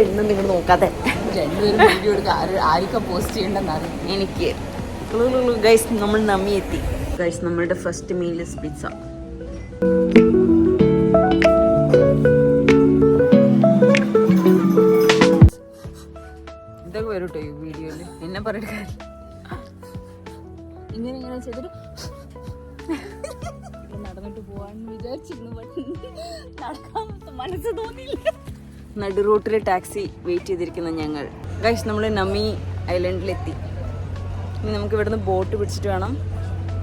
പെണ്ണ് നിങ്ങൾ നോക്കാതെ രണ്ടുപേരും വീഡിയോ എടുക്കുക, ആരൊക്കെ പോസ്റ്റ് ചെയ്യണ്ടെന്നറിയാം എനിക്ക്. ഗൈസ് നമ്മൾ നമ്മി എത്തി. ഗൈസ് നമ്മളുടെ ഫസ്റ്റ് മീൽ ഇസ് പിസ്സ. ഇതൊക്കെ വരും കേട്ടോ ഈ വീഡിയോയില്, എന്നെ പറയട്ടെ. ഇങ്ങനെ ചെയ്തിട്ട് നടന്നിട്ട് പോവാന്ന് വിചാരിച്ചിരുന്നു, നടക്കാൻ മനസ്സ് തോന്നിയില്ല. നടു റൂട്ടിൽ ടാക്സി വെയിറ്റ് ചെയ്തിരിക്കുന്ന ഞങ്ങൾ. ഗൈസ് നമ്മൾ നമ്മി ഐലൻഡിലെത്തി. ഇനി നമുക്ക് ഇവിടുന്ന് ബോട്ട് പിടിച്ചിട്ട് വേണം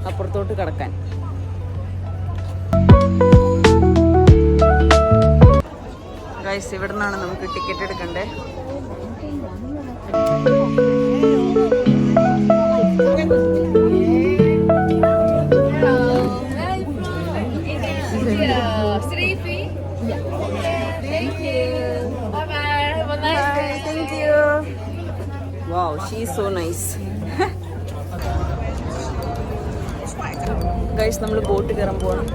അപ്പുറത്തോട്ട് കടക്കാൻ. ഗൈസ് ഇവിടെ നിന്നാണ് നമുക്ക് ടിക്കറ്റ് എടുക്കണ്ടേ. Wow, she is so nice. Guys, നമ്മൾ ബോട്ട് കയറാൻ പോകണം.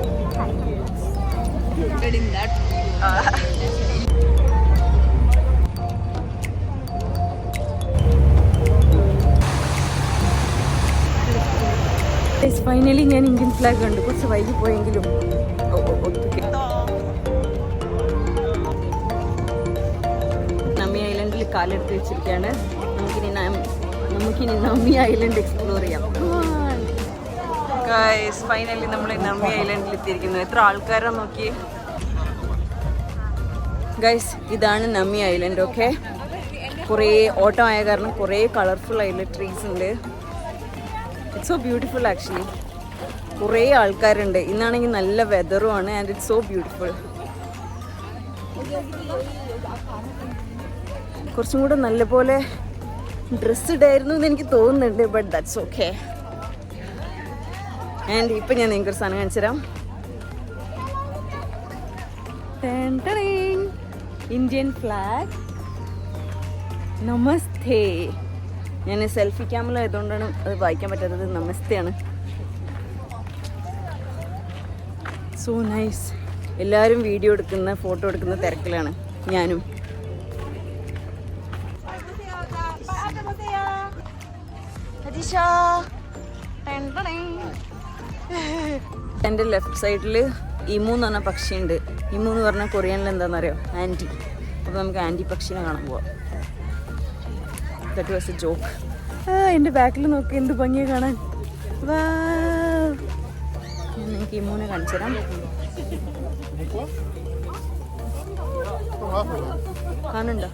ഫൈനലി ഞാൻ ഇന്ത്യൻ ഫ്ലാഗ് കണ്ടു. കുറച്ച് വൈകി പോയെങ്കിലും നമ്മി ഐലൻഡിൽ കാലെടുത്ത് വെച്ചിരിക്കുകയാണ്. നമുക്കിനി നമ്മി ഐലൻഡ് എക്സ്പ്ലോർ ചെയ്യാം. ഗൈസ് ഫൈനലി നമ്മൾ നമ്മി ഐലൻഡിൽ എത്തിയിരിക്കുന്നു. എത്ര ആൾക്കാരാണ് നോക്കി. ഗൈസ് ഇതാണ് നമ്മി ഐലൻഡ്. ഓക്കെ, കുറേ ഓട്ടം ആയ കാരണം കുറേ കളർഫുൾ ആയിട്ടുള്ള ട്രീസ് ഉണ്ട്. It's so beautiful actually. കുറേ ആൾക്കാരുണ്ട്. ഇന്നാണെങ്കിൽ നല്ല വെതറുമാണ് ആൻഡ് ഇറ്റ്സ് സോ ബ്യൂട്ടിഫുൾ. കുറച്ചും കൂടെ നല്ലപോലെ ഡ്രസ്സ് ഇടായിരുന്നു എന്ന് എനിക്ക് തോന്നുന്നുണ്ട്, ബട്ട് ദാറ്റ്സ് ഓക്കെ. ആൻഡ് ഇപ്പം ഞാൻ നിങ്ങൾക്ക് ഒരു സാധനം കാണിച്ചു തരാം. Indian flag. നമസ്തേ. ഞാൻ സെൽഫി ക്യാമറ അത് വായിക്കാൻ പറ്റാത്തത്. നമസ്തേയാണ്. So nice. എല്ലാവരും വീഡിയോ എടുക്കുന്ന ഫോട്ടോ എടുക്കുന്ന തിരക്കിലാണ്, ഞാനും. എൻ്റെ ലെഫ്റ്റ് സൈഡിൽ ഇമു എന്ന് പറഞ്ഞ പക്ഷിയുണ്ട്. ഇമു എന്ന് പറഞ്ഞാൽ കൊറിയനിൽ എന്താണെന്നറിയോ? ആൻറ്റി. അപ്പോൾ നമുക്ക് ആൻറ്റി പക്ഷിനെ കാണാൻ പോവാം. That was A joke. എൻ്റെ ബാക്കിൽ നോക്കി എന്ത് ഭംഗിയെ കാണാൻ. ഞാൻ എനിക്ക് ഇമൂനെ കാണിച്ചു തരാം. കാണുന്നുണ്ടോ?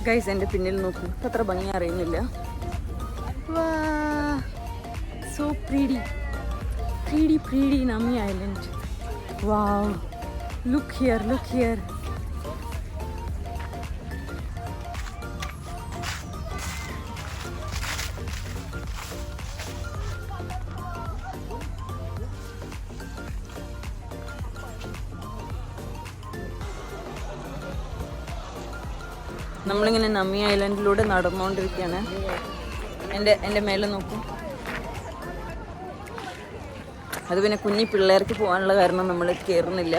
ഗൈസ് എൻ്റെ പിന്നിൽ നോക്കൂ. അത്ര ഭംഗി അറിയുന്നില്ല. So pretty Nami Island. Wow, look here. നമ്മളിങ്ങനെ നമ്മി ഐലൻഡിലൂടെ നടന്നുകൊണ്ടിരിക്കുകയാണ്. എൻ്റെ മേലെ നോക്കൂ. അത് പിന്നെ കുഞ്ഞി പിള്ളേർക്ക് പോകാനുള്ള കാരണം നമ്മൾ കയറുന്നില്ല.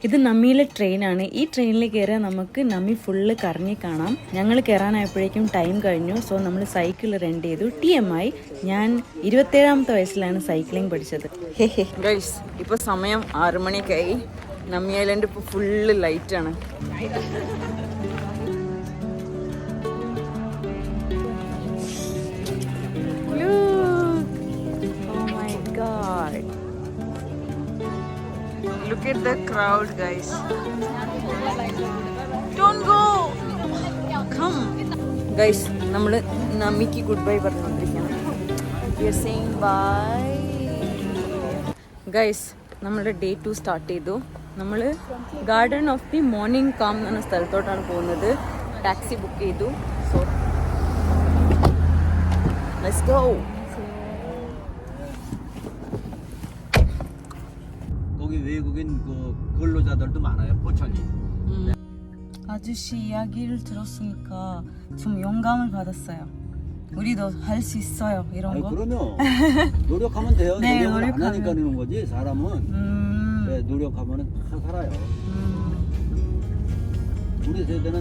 ഇത് നമ്മിയിലെ ട്രെയിനാണ്. ഈ ട്രെയിനിൽ കയറിയാൽ നമുക്ക് നമ്മി ഫുള്ള് കറങ്ങി കാണാം. ഞങ്ങൾ കയറാനായപ്പോഴേക്കും ടൈം കഴിഞ്ഞു. സോ നമ്മൾ സൈക്കിൾ റെൻ്റ് ചെയ്തു. TMI, ഞാൻ 27ാമത്തെ വയസ്സിലാണ് സൈക്ലിംഗ് പഠിച്ചത്. ഗൈസ് ഇപ്പോൾ സമയം 6 മണിയൊക്കെ ആയി. നമ്മി ഐലൻഡ് ഇപ്പോൾ ഫുള്ള് ലൈറ്റാണ്. Look at the crowd, guys. Don't go. Come. Guys, നമ്മൾ നമ്മിക്ക് ഗുഡ് ബൈ പറഞ്ഞുകൊണ്ടിരിക്കുകയാണ്. We are saying bye. Guys, നമ്മുടെ Day 2 സ്റ്റാർട്ട് ചെയ്തു. നമ്മൾ garden of the morning calm എന്ന സ്ഥലത്തോട്ടാണ് പോകുന്നത്. ടാക്സി ബുക്ക് ചെയ്തു. So let's go. 거기 외국인 그 근로자들도 많아요. 포천이. 아저씨 이야기를 들었으니까 좀 영감을 받았어요. 우리도 할 수 있어요 이런 아니 거. 그러면 노력하면 돼요. 네, 노력을 안 노력하면. 하니까 그러는 거지. 사람은 네, 노력하면은 다 살아요. 우리 세대는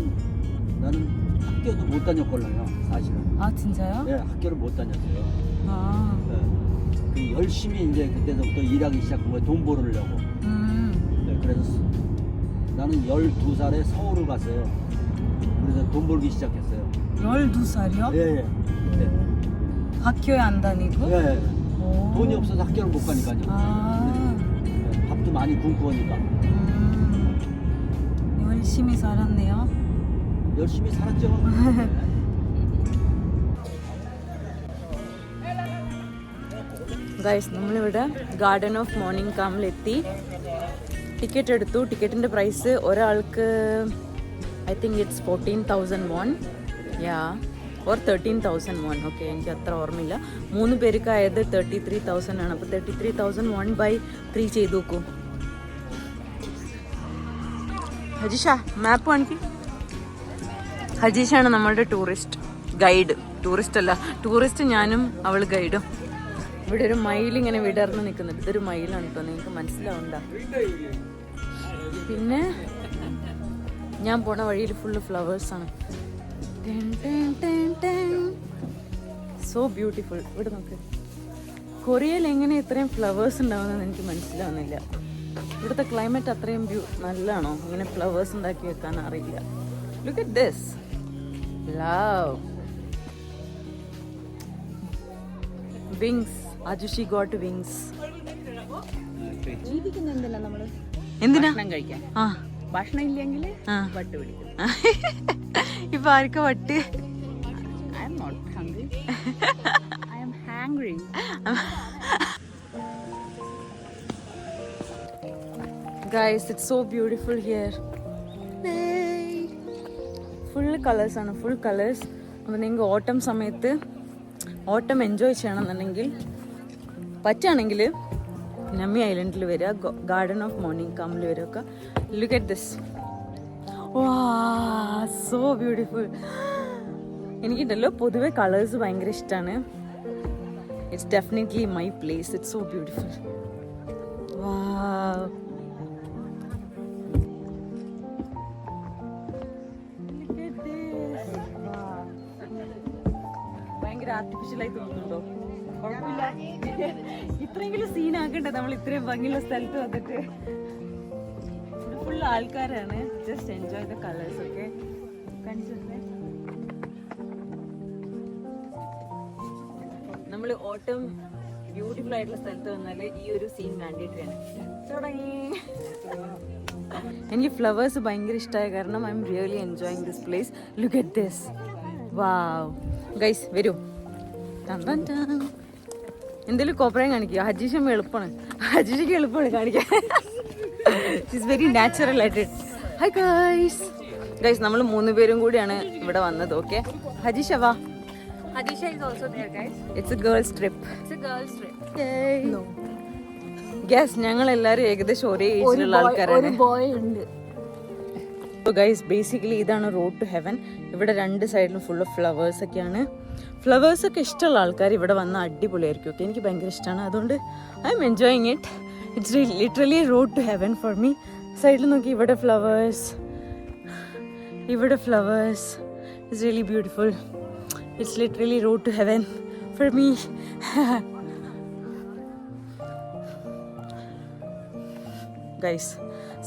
나는 학교도 못 다녔걸랑요 사실은. 아 진짜요? 네, 학교를 못 다녔어요. 아. 네. 그 열심히 이제 그때서부터 일하기 시작한 거예요. 돈 벌으려고. 네, 그래서 나는 12살에 서울을 갔어요. 그래서 돈 벌기 시작했어요. 12살이요? 예, 예. 그때. 학교에 안 다니고? 예, 예. 오. 돈이 없어서 학교를 못 가니까요. 아. 네, 밥도 많이 굶고 하니까. 열심히 살았네요. 열심히 살았죠. ഗൈസ് നമ്മളിവിടെ ഗാർഡൻ ഓഫ് മോർണിംഗ് കാമിലെത്തി. ടിക്കറ്റ് എടുത്തു. ടിക്കറ്റിൻ്റെ പ്രൈസ് ഒരാൾക്ക് I think it's 14,000 won. Yeah or 13,000 won. Okay, എനിക്ക് അത്ര ഓർമ്മയില്ല. 3 പേർക്കായത് 33,000 ആണ്. അപ്പോൾ 33,000 1/3 ചെയ്ത് നോക്കൂ. ഹജീഷ മാപ്പ് കാണിക്കും. ഹജീഷാണ് നമ്മളുടെ ടൂറിസ്റ്റ് ഗൈഡ്. ടൂറിസ്റ്റ് അല്ല, ടൂറിസ്റ്റ് ഞാനും അവൾ ഗൈഡും. ഇവിടെ ഒരു മയിൽ ഇങ്ങനെ വിടർന്ന് നിൽക്കുന്നുണ്ട്. ഇതൊരു മയിലാണ് കേട്ടോ, നിങ്ങൾക്ക് മനസ്സിലാവണ്ട. പിന്നെ ഞാൻ പോണ വഴിയിൽ ഫുള്ള് ഫ്ലവേഴ്സാണ്. So beautiful. ഇവിടെ നോക്ക്, കൊറിയയിൽ എങ്ങനെ ഇത്രയും ഫ്ലവേഴ്സ് ഉണ്ടാവുന്നതെന്ന് എനിക്ക് മനസ്സിലാവുന്നില്ല. ഇവിടുത്തെ ക്ലൈമറ്റ് അത്രയും നല്ലതാണോ ഇങ്ങനെ ഫ്ലവേഴ്സ് ഉണ്ടാക്കി വെക്കാൻ അറിയില്ല. Look at this, love wings. അജുഷി ഗോട്ട് വിങ്സ്. ജീവിക്കുന്നെന്തിനാ നമ്മള്? എന്തിനാ? ഭക്ഷണം കഴിക്കാൻ. ആ, ഭക്ഷണം ഇല്ലെങ്കിൽ ആ. വട്ട് പിടിക്കും. ഇപ്പൊ ആർക്കാ വട്ട്? I am not hungry. I am hungry. Guys, it's so beautiful here. Full colours ആണ്, ഫുൾ കളേഴ്സ്. അപ്പോൾ നിങ്ങൾക്ക് ഓട്ടം സമയത്ത് ഓട്ടം എൻജോയ് ചെയ്യണമെന്നുണ്ടെങ്കിൽ പറ്റുകയാണെങ്കിൽ നമി ഐലൻഡിൽ വരിക, ഗാർഡൻ ഓഫ് മോർണിംഗ് കാമിൽ വരിക. Look at this. വാ, സോ ബ്യൂട്ടിഫുൾ. എനിക്കുണ്ടല്ലോ പൊതുവെ കളേഴ്സ് ഭയങ്കര ഇഷ്ടമാണ്. It's definitely my place. It's so beautiful. വാ, ഭയങ്കര ആർട്ടിഫിഷ്യലായി തോന്നുന്നുണ്ടോ? കുഴപ്പമില്ല, ഇത്രയെങ്കിലും സീനാക്കണ്ടേ നമ്മൾ ഇത്രയും ഭംഗിയുള്ള സ്ഥലത്ത് വന്നിട്ട്. ഫുൾ ആൾക്കാരാണ്. Just enjoy the colours. ഒക്കെ കണ്ടില്ലേ, നമ്മൾ ഓട്ടം ബ്യൂട്ടിഫുൾ ആയിട്ടുള്ള സ്ഥലത്ത് വന്നാൽ ഈ ഒരു സീൻ മാൻഡേറ്ററിയാണ്. തുടങ്ങി. എനിക്ക് ഫ്ലവേഴ്സ് ഭയങ്കര ഇഷ്ടമായ കാരണം I am really enjoying this place. Look at this. Wow. Guys വരൂ. എന്തെങ്കിലും കോപ്പറയും കാണിക്കുക. ഹജീഷമ്മ എളുപ്പമാണ്, ഹജീഷയ്ക്ക് എളുപ്പമാണ് കാണിക്കാൻ. ഇറ്റ്സ് വെരി നാച്ചുറൽ ആയിട്ട്. High guys. ഗൈസ് നമ്മൾ 3 പേരും കൂടിയാണ് ഇവിടെ വന്നത്. ഓക്കെ, ഹജീഷ വാ. Hadisha is also there, guys. It's A girls trip. It's a girls' trip. No. Yes, ഞങ്ങൾ എല്ലാവരും ഏകദേശം ഒരേ ഏജിലുള്ള ആൾക്കാരാണ്. boy ഉണ്ട്. ഗൈസ് ബേസിക്കലി ഇതാണ് റോഡ് ടു ഹെവൻ. ഇവിടെ 2 സൈഡിലും ഫുള്ള് ഫ്ലവേഴ്സ് ഒക്കെയാണ്. ഫ്ലവേഴ്സ് ഒക്കെ ഇഷ്ടമുള്ള ആൾക്കാർ ഇവിടെ വന്നാൽ അടിപൊളിയായിരിക്കും. ഓക്കെ, എനിക്ക് ഭയങ്കര ഇഷ്ടമാണ്, അതുകൊണ്ട് I am enjoying it. It's literally road to heaven for me. സൈഡിൽ നോക്കി, ഇവിടെ ഫ്ലവേഴ്സ്, ഇവിടെ flowers. It's really beautiful. It's literally road to heaven for me. Guys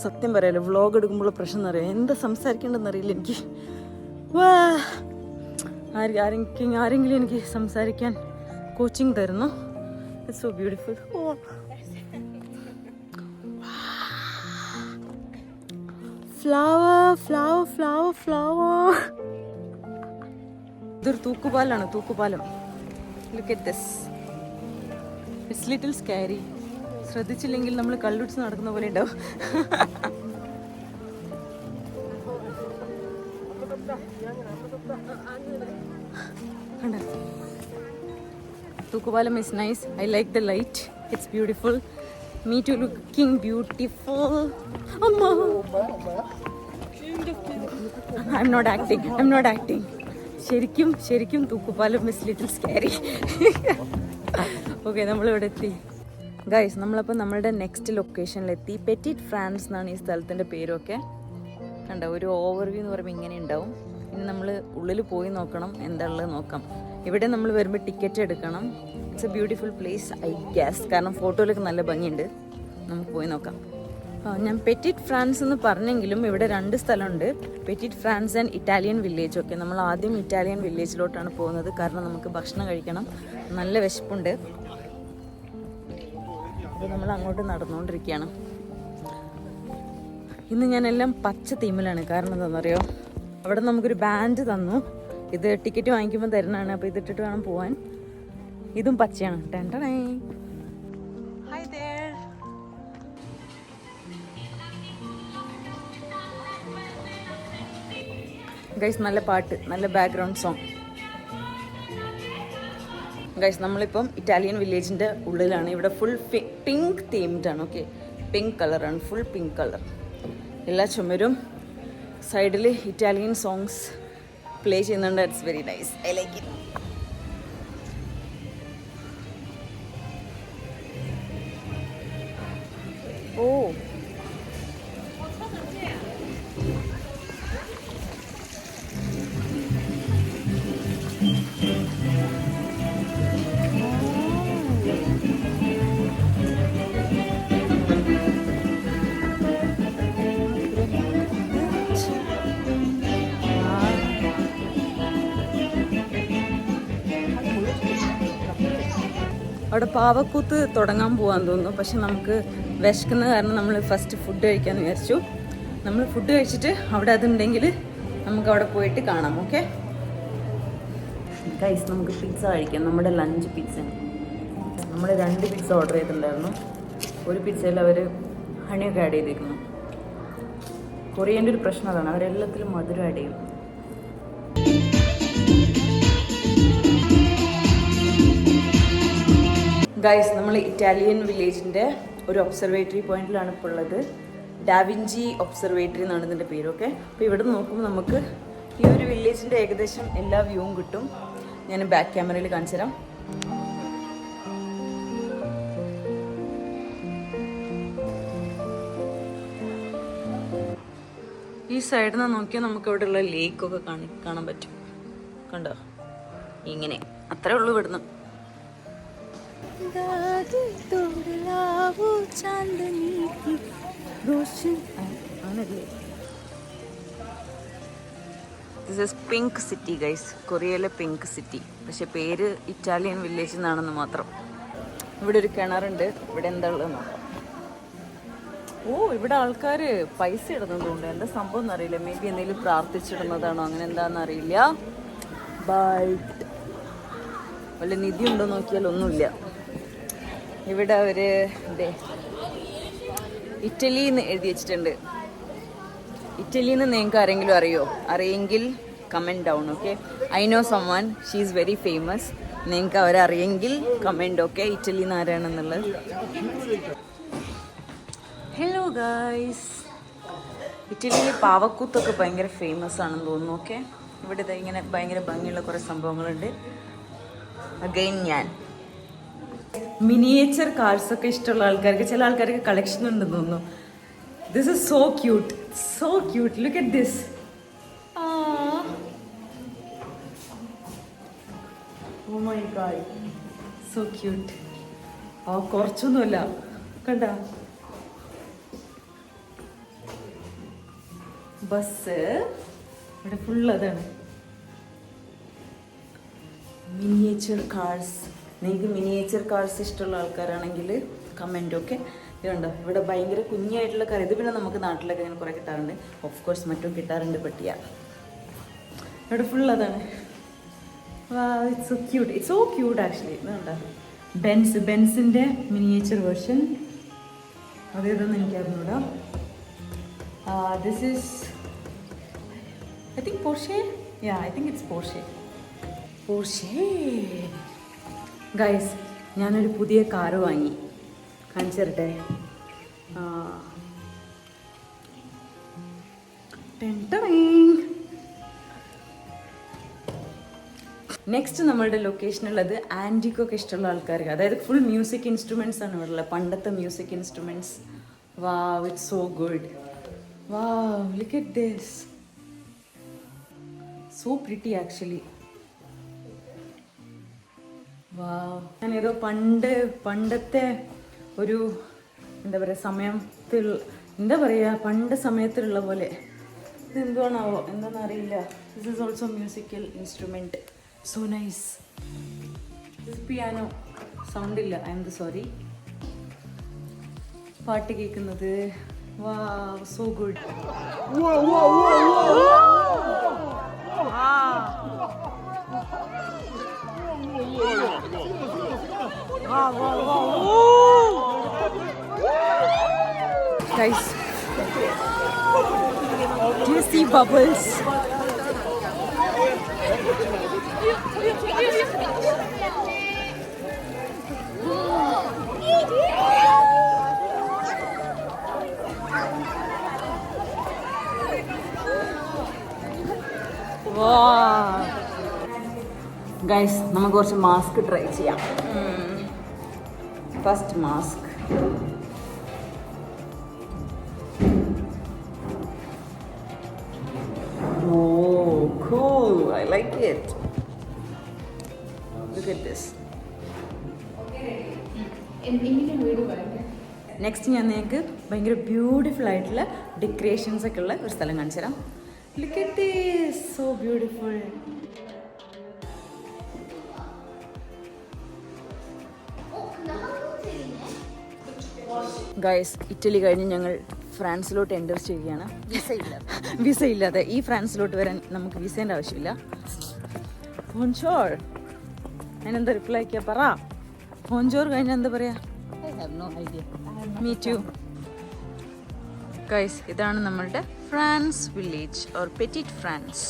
സത്യം പറയാലോ, വ്ളോഗ് എടുക്കുമ്പോൾ പ്രശ്നം എന്നറിയാം, എന്താ സംസാരിക്കേണ്ടതെന്ന് അറിയില്ല എനിക്ക്. വാ, ആരെങ്കിലും എനിക്ക് സംസാരിക്കാൻ കോച്ചിങ് തരുന്നു. It's so beautiful. Flower flower flower flower. ഇതൊരു തൂക്കുപാലാണ്, തൂക്കുപാലം. Look at this. It's little scary. ശ്രദ്ധിച്ചില്ലെങ്കിൽ നമ്മൾ കള്ളുടിച്ച് നടക്കുന്ന പോലെ ഉണ്ടാവും. തൂക്കുപാലം is nice. I like the light. It's beautiful. Me too, looking beautiful. Amma. I'm not acting. ശരിക്കും തൂക്കുപാലം മിസ് ലിറ്റിൽ സ്കാരി. ഓക്കെ, നമ്മളിവിടെ എത്തി ഗൈസ്. നമ്മളപ്പോൾ നമ്മളുടെ നെക്സ്റ്റ് ലൊക്കേഷനിലെത്തി. പെറ്റിറ്റ് ഫ്രാൻസ് എന്നാണ് ഈ സ്ഥലത്തിൻ്റെ പേരൊക്കെ. കണ്ട ഒരു ഓവർവ്യൂ എന്ന് പറയുമ്പോൾ ഇങ്ങനെ ഉണ്ടാവും. ഇനി നമ്മൾ ഉള്ളിൽ പോയി നോക്കണം, എന്താ ഉള്ളത് നോക്കാം. ഇവിടെ നമ്മൾ വരുമ്പോൾ ടിക്കറ്റ് എടുക്കണം. It's A beautiful place I gas, കാരണം ഫോട്ടോയിലൊക്കെ നല്ല ഭംഗിയുണ്ട്. നമുക്ക് പോയി നോക്കാം. ഞാൻ പെറ്റിറ്റ് ഫ്രാൻസ് എന്ന് പറഞ്ഞെങ്കിലും ഇവിടെ 2 സ്ഥലമുണ്ട്, Petit France and Italian village. ഒക്കെ നമ്മൾ ആദ്യം ഇറ്റാലിയൻ വില്ലേജിലോട്ടാണ് പോകുന്നത്, കാരണം നമുക്ക് ഭക്ഷണം കഴിക്കണം, നല്ല വിശപ്പുണ്ട്. അപ്പോൾ നമ്മൾ അങ്ങോട്ട് നടന്നുകൊണ്ടിരിക്കുകയാണ്. ഇന്ന് ഞാനെല്ലാം പച്ച തീമിലാണ്, കാരണം എന്താണെന്നറിയോ, അവിടെ നമുക്കൊരു ബാൻഡ് തന്നു. ഇത് ടിക്കറ്റ് വാങ്ങിക്കുമ്പോൾ തരുന്നതാണ്, അപ്പോൾ ഇതിട്ടിട്ട് വേണം പോവാൻ. ഇതും പച്ചയാണ്. ടെൻഡണേ. Hi there. ഗൈസ് നല്ല പാട്ട്, നല്ല ബാക്ക്ഗ്രൗണ്ട് സോങ്. ഗൈസ് നമ്മളിപ്പം ഇറ്റാലിയൻ വില്ലേജിൻ്റെ ഉള്ളിലാണ്. ഇവിടെ ഫുൾ പിങ്ക് തീംഡാണ്. ഓക്കെ, പിങ്ക് കളറാണ്, ഫുൾ പിങ്ക് കളർ. എല്ലാ ചുമരും സൈഡിൽ ഇറ്റാലിയൻ സോങ്സ് പ്ലേ ചെയ്യുന്നുണ്ട്. It's very nice, I like it. Oh അവിടെ പാവക്കൂത്ത് തുടങ്ങാൻ പോകാൻ തോന്നുന്നു. പക്ഷെ നമുക്ക് വിശക്കുന്ന കാരണം നമ്മൾ ഫസ്റ്റ് ഫുഡ് കഴിക്കാമെന്ന് വിചാരിച്ചു. നമ്മൾ ഫുഡ് കഴിച്ചിട്ട് അവിടെ അതുണ്ടെങ്കിൽ നമുക്ക് അവിടെ പോയിട്ട് കാണാം. ഓക്കെ ഗൈസ്, നമുക്ക് പിസ്സ കഴിക്കാം. നമ്മുടെ ലഞ്ച് പിസ്സ. നമ്മൾ 2 പിസ്സ ഓർഡർ ചെയ്തിട്ടുണ്ടായിരുന്നു. ഒരു പിസ്സയിൽ അവർ ഹണിയൊക്കെ ആഡ് ചെയ്തിരിക്കുന്നു. കൊറിയൻ്റെ ഒരു പ്രശ്നം അതാണ്, അവരെല്ലാത്തിലും മധുരം ആഡ് ചെയ്യും. ഗൈസ്, നമ്മൾ ഇറ്റാലിയൻ വില്ലേജിൻ്റെ ഒരു ഒബ്സർവേറ്ററി പോയിന്റിലാണ് ഇപ്പോൾ ഉള്ളത്. ഡാവിഞ്ചി ഒബ്സർവേറ്ററി എന്നാണ് ഇതിൻ്റെ പേര്. ഓക്കെ, അപ്പോൾ ഇവിടെ നോക്കുമ്പോൾ നമുക്ക് ഈ ഒരു വില്ലേജിൻ്റെ ഏകദേശം എല്ലാ വ്യൂവും കിട്ടും. ഞാൻ ബാക്ക് ക്യാമറയിൽ കാണിച്ചു തരാം. ഈ സൈഡിൽ നിന്ന് നോക്കിയാൽ നമുക്ക് ഇവിടെ ഉള്ള ലേക്കൊക്കെ കാണാൻ പറ്റും. കണ്ടോ, ഇങ്ങനെ അത്രേ ഉള്ളൂ ഇവിടുന്ന്. This is pink city guys, കൊറിയയിലെ പിങ്ക് സിറ്റി. പക്ഷെ പേര് ഇറ്റാലിയൻ വില്ലേജ് എന്നാണെന്ന് മാത്രം. ഇവിടെ ഒരു കിണറുണ്ട്. ഇവിടെ എന്താ ഉള്ളത് നോക്കാം. ഓ, ഇവിടെ ആൾക്കാർ പൈസ ഇടുന്നതുകൊണ്ട് എന്താ സംഭവം എന്നറിയില്ല. മേ ബി എന്തെങ്കിലും പ്രാർത്ഥിച്ചിടുന്നതാണോ അങ്ങനെ എന്താണെന്ന് അറിയില്ല. ബട്ട് വല്ല നിധി ഉണ്ടോ നോക്കിയാൽ ഒന്നുമില്ല. ഇവിടെ അവർ ഇറ്റലി എന്ന് എഴുതി വെച്ചിട്ടുണ്ട്. ഇറ്റലിയിൽ നിന്ന് നിങ്ങൾക്ക് ആരെങ്കിലും അറിയെങ്കിൽ comment down. Okay, I know someone, she is very famous. നിങ്ങൾക്ക് അവരെ അറിയെങ്കിൽ കമൻറ്റ്. ഓക്കെ, ഇറ്റലിയിൽ നിന്ന് ആരാണെന്നുള്ളത്. ഹലോ ഗായ്സ്, ഇറ്റലിയിൽ പാവക്കൂത്തൊക്കെ ഭയങ്കര ഫേമസ് ആണെന്ന് തോന്നുന്നു. ഓക്കെ, ഇവിടെ ഇങ്ങനെ ഭയങ്കര ഭംഗിയുള്ള കുറേ സംഭവങ്ങളുണ്ട്. അഗൈൻ ഞാൻ മിനിയേച്ചർ കാർസൊക്കെ ഇഷ്ടമുള്ള ആൾക്കാർക്ക്, ചില ആൾക്കാർക്ക് കളക്ഷൻ ഉണ്ടെന്ന് തോന്നുന്നു. This is so cute, so cute. Look at this. Oh my god, so cute. കുറച്ചൊന്നുമല്ല, കണ്ട ബസ് ഇവിടെ ഫുൾ അതാണ്. Miniature cars. നിങ്ങൾക്ക് മിനിയേച്ചർ കാർസ് ഇഷ്ടമുള്ള ആൾക്കാരാണെങ്കിൽ കമൻറ്റ്. ഓക്കെ, ഇതുണ്ടോ ഇവിടെ ഭയങ്കര കുഞ്ഞായിട്ടുള്ള കാർ. ഇത് പിന്നെ നമുക്ക് നാട്ടിലൊക്കെ ഇങ്ങനെ കുറേ കിട്ടാറുണ്ട്. ഓഫ് കോഴ്സ് മറ്റും കിട്ടാറുണ്ട് പട്ടിയ. ഇവിടെ ഫുൾ അതാണ്. It's so cute, it's so cute actually. ഇതുണ്ടോ ബെൻസിൻ്റെ മിനിയേച്ചർ വേർഷൻ. അതേതൊന്നും എനിക്കറിഞ്ഞൂടാ. This is I think Porsche. I think it's Porsche. Guys, ഞാനൊരു പുതിയ കാറ് വാങ്ങി. കാണിച്ചു തരട്ടെ. നെക്സ്റ്റ് നമ്മളുടെ ലൊക്കേഷൻ ഉള്ളത് ആൻറ്റിക്കൊക്കെ ഇഷ്ടമുള്ള ആൾക്കാർക്ക്, അതായത് ഫുൾ മ്യൂസിക് ഇൻസ്ട്രുമെൻറ്റ്സ് ആണ് ഇവിടെ ഉള്ളത്, പണ്ടത്തെ music instruments. Wow, it's so good. Wow, look at this, so pretty actually. Wow, ഞാനേതോ പണ്ടത്തെ ഒരു എന്താ പറയുക പണ്ട് സമയത്തിലുള്ള പോലെ. ഇത് എന്തുവാണാവോ, എന്താണെന്ന് അറിയില്ല. This is also musical instrument. So nice. This piano sound ഇല്ല, ഐ എം സോറി. പാട്ട് കേൾക്കുന്നത്. Wow, so good. Guys, do you see bubbles? Guys, നമുക്ക് കുറച്ച് മാസ്ക് ട്രൈ ചെയ്യാം. First mask. Oh, cool. I like it. Look at this. Next ഞാൻ നിങ്ങൾക്ക് ഭയങ്കര beautiful ആയിട്ടുള്ള ഡെക്കറേഷൻസ് ഒക്കെ ഉള്ള ഒരു സ്ഥലം കാണിച്ചു തരാം. Look at this, so beautiful. Guys, Italy കഴിഞ്ഞ് ഞങ്ങൾ ഫ്രാൻസിലോട്ട് എൻ്റർ ചെയ്യുകയാണ്. വിസ ഇല്ലാതെ ഈ ഫ്രാൻസിലോട്ട് വരാൻ നമുക്ക് വിസേൻ്റെ ആവശ്യമില്ല. ബോൺജോർ, അതിനെന്താ റിപ്ലൈ ആക്കിയാ പറ. ബോൺജോർ കഴിഞ്ഞാൽ എന്താ പറയാ? Me to. ഗൈസ്, ഇതാണ് നമ്മളുടെ France village or petite France.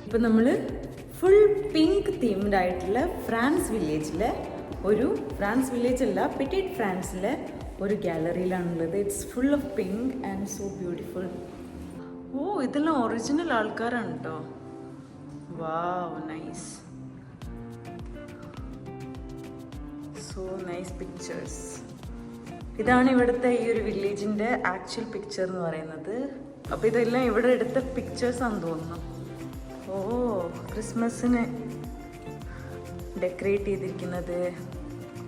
ഇപ്പം നമ്മൾ ഫുൾ പിങ്ക് തീംഡ് ആയിട്ടുള്ള ഫ്രാൻസ് വില്ലേജിലെ ഫ്രാൻസ് വില്ലേജ് അല്ല, പെറ്റിറ്റ് ഫ്രാൻസിലെ ഒരു ഗാലറിയിലാണുള്ളത്. It's full of pink and so beautiful. Oh, ഇതെല്ലാം ഒറിജിനൽ ആൾക്കാരാണ് കേട്ടോ. Wow, nice. So nice pictures. ഇതാണ് ഇവിടുത്തെ ഈ ഒരു വില്ലേജിൻ്റെ ആക്ച്വൽ പിക്ചർ എന്ന് പറയുന്നത്. അപ്പോൾ ഇതെല്ലാം ഇവിടെ എടുത്ത പിക്ചേഴ്സാണെന്ന് തോന്നുന്നു. ഓ, ക്രിസ്മസിന് ഡെക്കറേറ്റ് ചെയ്തിരിക്കുന്നത്.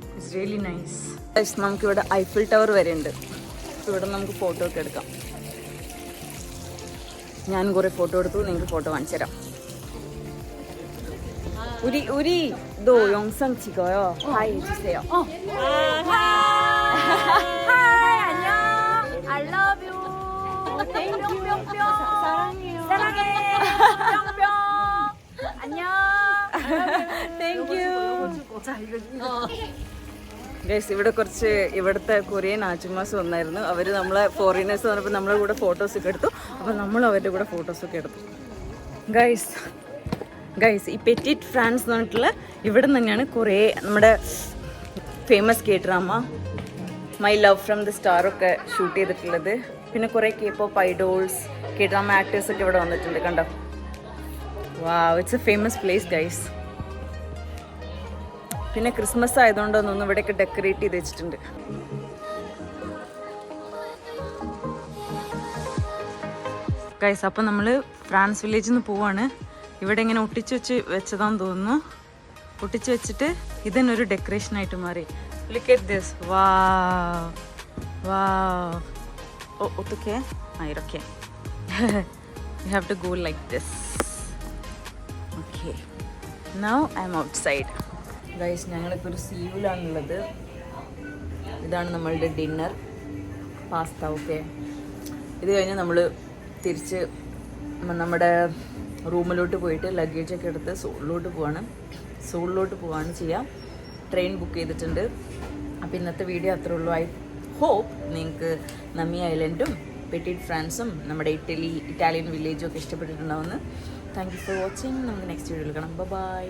It's really nice. നമുക്കിവിടെ ഐഫിൽ ടവർ വരെ ഉണ്ട്. ഇവിടെ നമുക്ക് ഫോട്ടോ ഒക്കെ എടുക്കാം. ഞാൻ കുറേ ഫോട്ടോ എടുത്തു, നിങ്ങൾക്ക് ഫോട്ടോ കാണിച്ചു തരാം. 우리 너 영상 찍어요. 하이 해주세요. 하이, 안녕. I love you. 뿅뿅뿅. 사랑해요. 사랑해. 뿅뿅. 안녕. Thank you. Guys, ഇവിടെ കുറച്ച് ഇവിടുത്തെ കൊറിയൻ ആച്ചുമാസ് വന്നായിരുന്നു. അവർ നമ്മളെ ഫോറിനേഴ്സ് വന്നപ്പോൾ നമ്മളെ കൂടെ ഫോട്ടോസൊക്കെ എടുത്തു. അപ്പോൾ നമ്മൾ അവരുടെ കൂടെ ഫോട്ടോസൊക്കെ എടുത്തു. ഗൈസ്, ഈ പെറ്റിറ്റ് ഫ്രാൻസ് എന്ന് പറഞ്ഞിട്ടുള്ള ഇവിടെ നിന്ന് തന്നെയാണ് കുറേ നമ്മുടെ famous K drama my love from the star ഒക്കെ ഷൂട്ട് ചെയ്തിട്ടുള്ളത്. പിന്നെ കുറേ K-pop ഐഡോൾസ്, കെ ഡ്രാമ ആക്ടേഴ്സൊക്കെ ഇവിടെ വന്നിട്ടുണ്ട്. കണ്ടോ? Wow, it's a famous place guys. പിന്നെ ക്രിസ്മസ് ആയതുകൊണ്ടൊന്നും ഇവിടെയൊക്കെ ഡെക്കറേറ്റ് ചെയ്ത് വെച്ചിട്ടുണ്ട്. ഗൈസ്, അപ്പം നമ്മൾ ഫ്രാൻസ് വില്ലേജിൽ നിന്ന് പോവാണ്. ഇവിടെ ഇങ്ങനെ ഒട്ടിച്ച് വെച്ചതാന്ന് തോന്നുന്നു. ഒട്ടിച്ച് വെച്ചിട്ട് ഇതിനൊരു ഡെക്കറേഷനായിട്ട് മാറി. Look at this. Wow. Okay, ഇറക്കെ. You have to go like this. Okay, now I'm outside. Guys, ഞങ്ങളിപ്പോൾ ഒരു സീവിലാണുള്ളത്. ഇതാണ് നമ്മളുടെ ഡിന്നർ, പാസ്ത. ഓക്കെ, ഇത് കഴിഞ്ഞ് നമ്മൾ തിരിച്ച് നമ്മുടെ റൂമിലോട്ട് പോയിട്ട് ലഗേജൊക്കെ എടുത്ത് സോളിലോട്ട് പോവാണ് ചെയ്യുക. ട്രെയിൻ ബുക്ക് ചെയ്തിട്ടുണ്ട്. അപ്പോൾ ഇന്നത്തെ വീഡിയോ അത്രേ ഉള്ളൂ. ഐ ഹോപ്പ് നിങ്ങൾക്ക് നമ്മി ഐലൻഡും പെറ്റിറ്റ് ഫ്രാൻസും നമ്മുടെ ഇറ്റാലിയൻ വില്ലേജും ഒക്കെ ഇഷ്ടപ്പെട്ടിട്ടുണ്ടാവുമെന്ന്. Thank you for watching. നമുക്ക് നെക്സ്റ്റ് വീഡിയോയിൽ കാണാം. ബൈ.